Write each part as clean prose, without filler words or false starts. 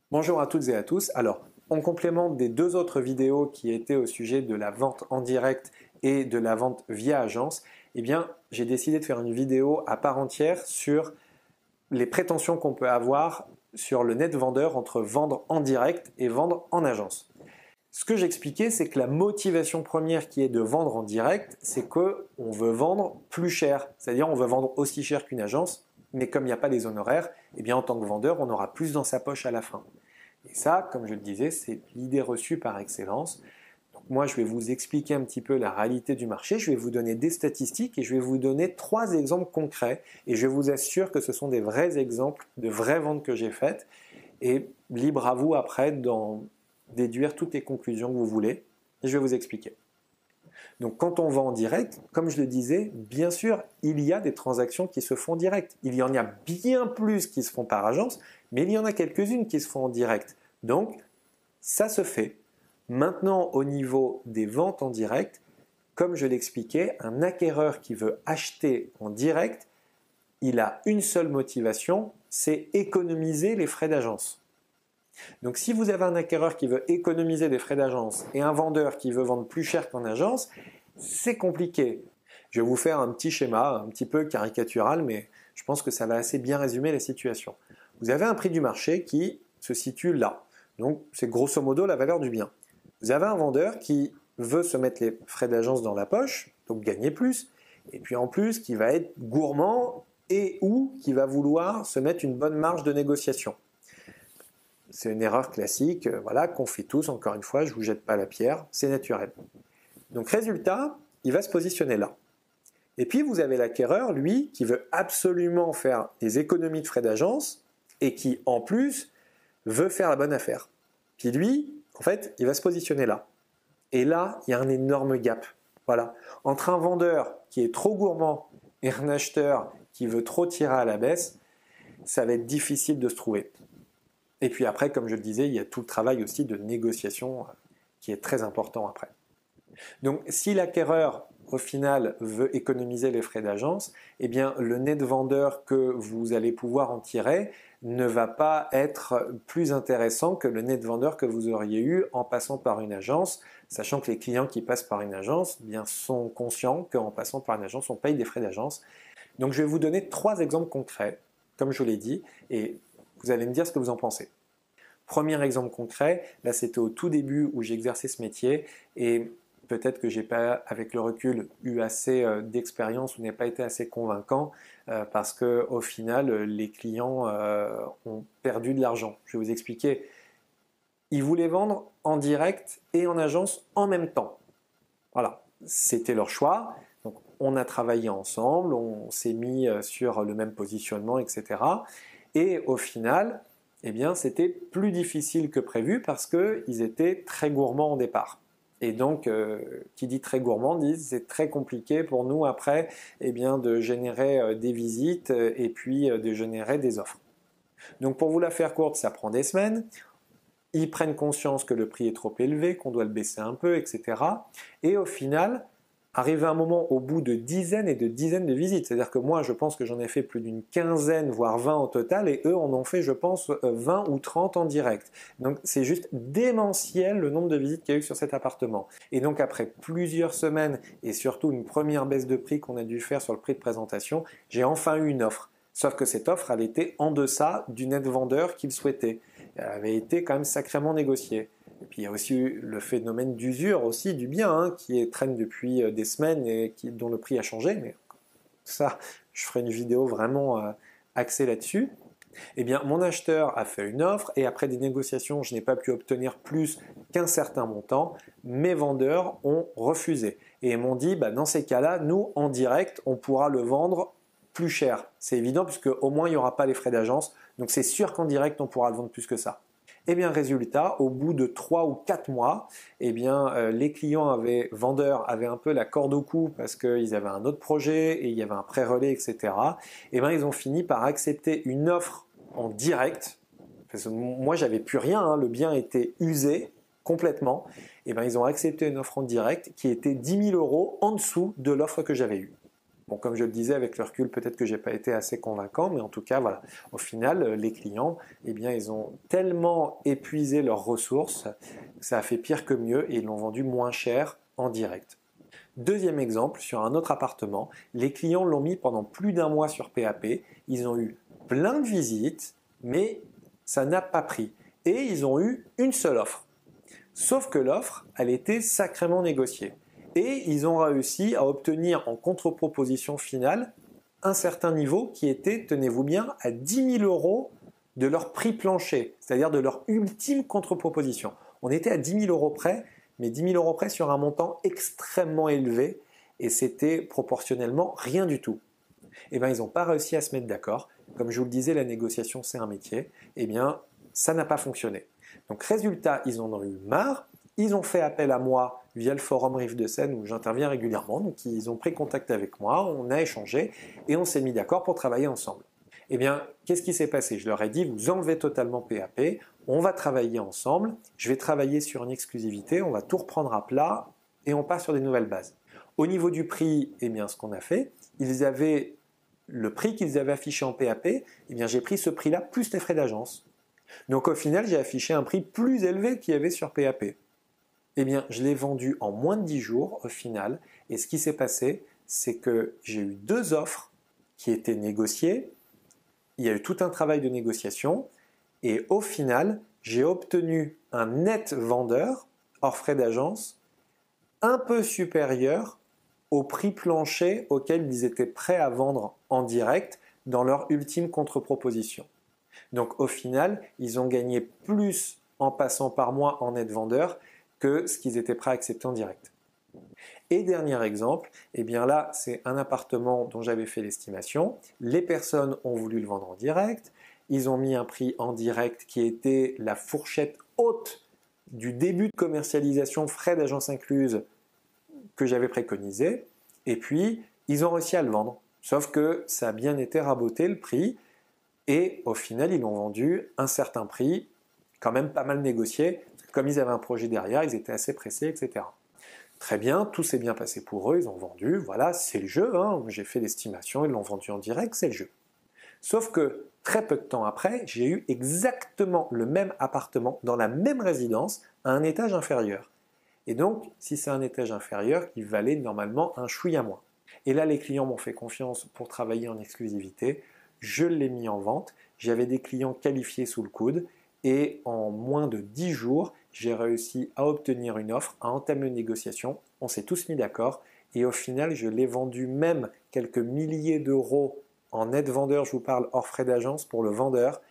Bonjour à toutes et à tous. Alors, en complément des deux autres vidéos qui étaient au sujet de la vente en direct et de la vente via agence, j'ai décidé de faire une vidéo à part entière sur les prétentions qu'on peut avoir sur le net vendeur entre vendre en direct et vendre en agence. Ce que j'expliquais, c'est que la motivation première qui est de vendre en direct, c'est qu'on veut vendre plus cher. C'est-à-dire on veut vendre aussi cher qu'une agence, mais comme il n'y a pas les honoraires, en tant que vendeur, on aura plus dans sa poche à la fin. Et ça, comme je le disais, c'est l'idée reçue par excellence. Donc moi, je vais vous expliquer un petit peu la réalité du marché, je vais vous donner des statistiques et je vais vous donner 3 exemples concrets. Et je vous assure que ce sont des vrais exemples de vraies ventes que j'ai faites. Et libre à vous après d'en déduire toutes les conclusions que vous voulez. Et je vais vous expliquer. Donc quand on vend en direct, comme je le disais, bien sûr, il y a des transactions qui se font en direct. Il y en a bien plus qui se font par agence, mais il y en a quelques-unes qui se font en direct. Donc, ça se fait. Maintenant, au niveau des ventes en direct, comme je l'expliquais, un acquéreur qui veut acheter en direct, il a une seule motivation, c'est économiser les frais d'agence. Donc si vous avez un acquéreur qui veut économiser des frais d'agence et un vendeur qui veut vendre plus cher qu'en agence, c'est compliqué. Je vais vous faire un petit schéma, un petit peu caricatural, mais je pense que ça va assez bien résumer la situation. Vous avez un prix du marché qui se situe là. Donc c'est grosso modo la valeur du bien. Vous avez un vendeur qui veut se mettre les frais d'agence dans la poche, donc gagner plus, et puis en plus qui va être gourmand et ou qui va vouloir se mettre une bonne marge de négociation. C'est une erreur classique, qu'on fait tous, encore une fois, je ne vous jette pas la pierre, c'est naturel. Donc résultat, il va se positionner là. Et puis vous avez l'acquéreur, lui, qui veut absolument faire des économies de frais d'agence et qui, en plus, veut faire la bonne affaire. Puis lui, en fait, il va se positionner là. Et là, il y a un énorme gap. Voilà. Entre un vendeur qui est trop gourmand et un acheteur qui veut trop tirer à la baisse, ça va être difficile de se trouver. Et puis après, comme je le disais, il y a tout le travail aussi de négociation qui est très important après. Donc si l'acquéreur au final veut économiser les frais d'agence, le net vendeur que vous allez pouvoir en tirer ne va pas être plus intéressant que le net vendeur que vous auriez eu en passant par une agence, sachant que les clients qui passent par une agence sont conscients qu'en passant par une agence, on paye des frais d'agence. Donc je vais vous donner 3 exemples concrets, comme je vous l'ai dit, et vous allez me dire ce que vous en pensez. Premier exemple concret, là c'était au tout début où j'exerçais ce métier et peut-être que j'ai pas, avec le recul, eu assez d'expérience ou n'ai pas été assez convaincant parce qu'au final, les clients ont perdu de l'argent. Je vais vous expliquer. Ils voulaient vendre en direct et en agence en même temps. Voilà, c'était leur choix. Donc, on a travaillé ensemble, on s'est mis sur le même positionnement, etc. Et au final, c'était plus difficile que prévu parce qu'ils étaient très gourmands au départ. Et donc, qui dit très gourmand dit c'est très compliqué pour nous après de générer des visites et puis de générer des offres. Donc pour vous la faire courte, ça prend des semaines. Ils prennent conscience que le prix est trop élevé, qu'on doit le baisser un peu, etc. Et au final, arrive un moment au bout de dizaines et de dizaines de visites. C'est-à-dire que moi, je pense que j'en ai fait plus d'une quinzaine, voire 20 au total, et eux en ont fait, je pense, 20 ou 30 en direct. Donc c'est juste démentiel le nombre de visites qu'il y a eu sur cet appartement. Et donc après plusieurs semaines, et surtout une première baisse de prix qu'on a dû faire sur le prix de présentation, j'ai enfin eu une offre. Sauf que cette offre, elle était en deçà du net vendeur qu'il souhaitait. Elle avait été quand même sacrément négociée. Et puis il y a aussi le phénomène d'usure aussi du bien qui traîne depuis des semaines et dont le prix a changé. Mais ça, je ferai une vidéo vraiment axée là-dessus. Mon acheteur a fait une offre et après des négociations, je n'ai pas pu obtenir plus qu'un certain montant. Mes vendeurs ont refusé et m'ont dit dans ces cas-là, nous en direct, on pourra le vendre plus cher. C'est évident puisque au moins il n'y aura pas les frais d'agence. Donc c'est sûr qu'en direct, on pourra le vendre plus que ça. Résultat, au bout de 3 ou 4 mois, les vendeurs avaient un peu la corde au cou parce qu'ils avaient un autre projet et il y avait un pré-relais, etc. Ils ont fini par accepter une offre en direct. Parce que moi, j'avais plus rien, le bien était usé complètement. Ils ont accepté une offre en direct qui était 10 000 € en dessous de l'offre que j'avais eue. Bon, comme je le disais, avec le recul, peut-être que je n'ai pas été assez convaincant, mais en tout cas, voilà. Au final, les clients, eh bien, ils ont tellement épuisé leurs ressources que ça a fait pire que mieux et ils l'ont vendu moins cher en direct. Deuxième exemple, sur un autre appartement, les clients l'ont mis pendant plus d'un mois sur PAP. Ils ont eu plein de visites, mais ça n'a pas pris. Et ils ont eu une seule offre. Sauf que l'offre, elle était sacrément négociée. Et ils ont réussi à obtenir en contre-proposition finale un certain niveau qui était, tenez-vous bien, à 10 000 euros de leur prix plancher, c'est-à-dire de leur ultime contre-proposition. On était à 10 000 euros près, mais 10 000 euros près sur un montant extrêmement élevé et c'était proportionnellement rien du tout. Eh bien, ils n'ont pas réussi à se mettre d'accord. Comme je vous le disais, la négociation, c'est un métier. Eh bien, ça n'a pas fonctionné. Donc, résultat, ils en ont eu marre. Ils ont fait appel à moi via le forum Rive de Seine où j'interviens régulièrement. Donc, ils ont pris contact avec moi, on a échangé et on s'est mis d'accord pour travailler ensemble. Eh bien, qu'est-ce qui s'est passé? Je leur ai dit, vous enlevez totalement PAP, on va travailler ensemble, je vais travailler sur une exclusivité, on va tout reprendre à plat et on part sur des nouvelles bases. Au niveau du prix, eh bien, ce qu'on a fait, ils avaient le prix qu'ils avaient affiché en PAP, eh bien, j'ai pris ce prix-là plus les frais d'agence. Donc au final, j'ai affiché un prix plus élevé qu'il y avait sur PAP. Eh bien, je l'ai vendu en moins de 10 jours au final. Et ce qui s'est passé, c'est que j'ai eu deux offres qui étaient négociées. Il y a eu tout un travail de négociation. Et au final, j'ai obtenu un net vendeur, hors frais d'agence, un peu supérieur au prix plancher auquel ils étaient prêts à vendre en direct dans leur ultime contre-proposition. Donc au final, ils ont gagné plus en passant par moi en net vendeur que ce qu'ils étaient prêts à accepter en direct. Et dernier exemple, eh bien là, c'est un appartement dont j'avais fait l'estimation. Les personnes ont voulu le vendre en direct. Ils ont mis un prix en direct qui était la fourchette haute du début de commercialisation frais d'agence incluse que j'avais préconisé. Et puis, ils ont réussi à le vendre. Sauf que ça a bien été raboté le prix. Et au final, ils l'ont vendu un certain prix, quand même pas mal négocié. Comme ils avaient un projet derrière, ils étaient assez pressés, etc. Très bien, tout s'est bien passé pour eux, ils ont vendu, voilà, c'est le jeu, hein. J'ai fait l'estimation, ils l'ont vendu en direct, c'est le jeu. Sauf que très peu de temps après, j'ai eu exactement le même appartement dans la même résidence à un étage inférieur. Et donc, si c'est un étage inférieur, il valait normalement un chouïa moins. Et là, les clients m'ont fait confiance pour travailler en exclusivité. Je l'ai mis en vente, j'avais des clients qualifiés sous le coude et en moins de 10 jours, j'ai réussi à obtenir une offre, à entamer une négociation. On s'est tous mis d'accord et au final, je l'ai vendu même quelques milliers d'euros en net vendeur, je vous parle hors frais d'agence pour le vendeur,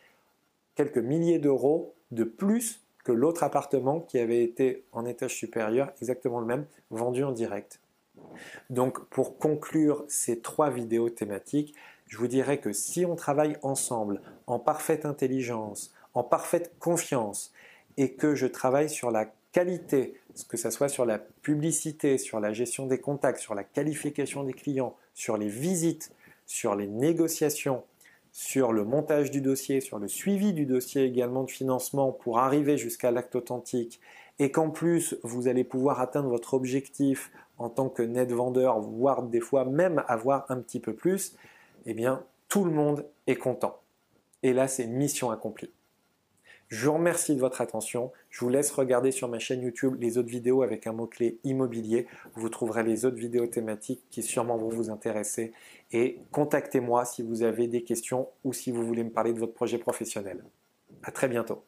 quelques milliers d'euros de plus que l'autre appartement qui avait été en étage supérieur, exactement le même, vendu en direct. Donc pour conclure ces 3 vidéos thématiques, je vous dirais que si on travaille ensemble en parfaite intelligence, en parfaite confiance et que je travaille sur la qualité, que ce soit sur la publicité, sur la gestion des contacts, sur la qualification des clients, sur les visites, sur les négociations, sur le montage du dossier, sur le suivi du dossier également de financement pour arriver jusqu'à l'acte authentique et qu'en plus vous allez pouvoir atteindre votre objectif en tant que net vendeur, voire des fois même avoir un petit peu plus, eh bien tout le monde est content. Et là, c'est mission accomplie. Je vous remercie de votre attention. Je vous laisse regarder sur ma chaîne YouTube les autres vidéos avec un mot-clé immobilier. Vous trouverez les autres vidéos thématiques qui sûrement vont vous intéresser. Et contactez-moi si vous avez des questions ou si vous voulez me parler de votre projet professionnel. À très bientôt.